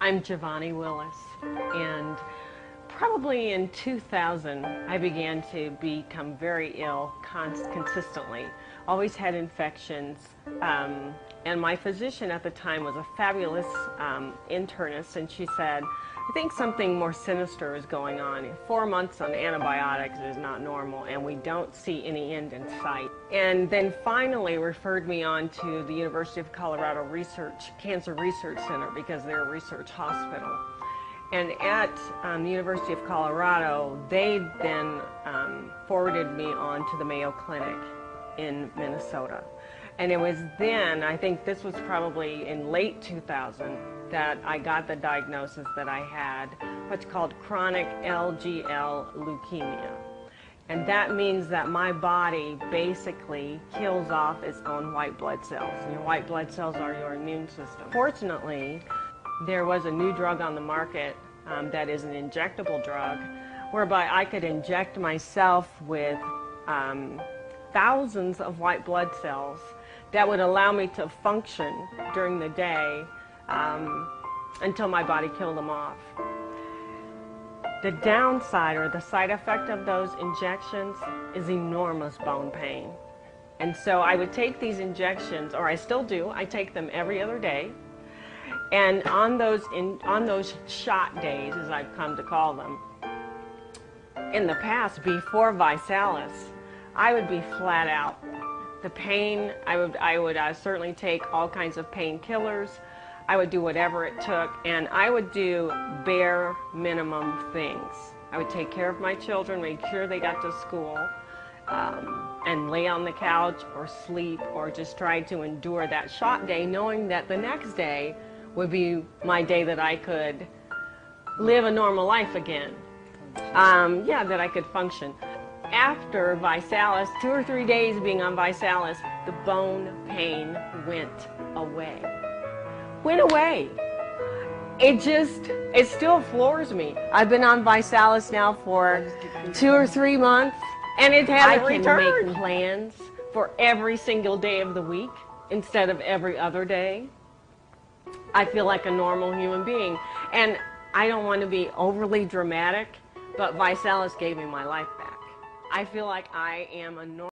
I'm Giovanni Willis, and probably in 2000 I began to become very ill consistently. Always had infections, and my physician at the time was a fabulous internist, and she said, I think something more sinister is going on. 4 months on antibiotics is not normal, and we don't see any end in sight. And then finally referred me on to the University of Colorado Cancer Research Center, because they're a research hospital. And at the University of Colorado, they then forwarded me on to the Mayo Clinic in Minnesota. And it was then, I think this was probably in late 2000, that I got the diagnosis that I had what's called chronic LGL leukemia. And that means that my body basically kills off its own white blood cells. And your white blood cells are your immune system. Fortunately, there was a new drug on the market that is an injectable drug, whereby I could inject myself with thousands of white blood cells that would allow me to function during the day until my body killed them off. The downside, or the side effect of those injections, is enormous bone pain. And so I would take these injections, or I still do, I take them every other day. And on those shot days, as I've come to call them, in the past, before Visalus, I would be flat out. The pain, I would certainly take all kinds of painkillers. I would do whatever it took, and I would do bare minimum things. I would take care of my children, make sure they got to school, and lay on the couch or sleep, or just try to endure that shot day, knowing that the next day would be my day that I could live a normal life again. That I could function. After Visalus, 2 or 3 days being on Visalus, the bone pain went away. Went away. It still floors me. I've been on Visalus now for 2 or 3 months, and it hasn't returned. I can make plans for every single day of the week instead of every other day. I feel like a normal human being, and I don't want to be overly dramatic, but Visalus gave me my life back. I feel like I am a normal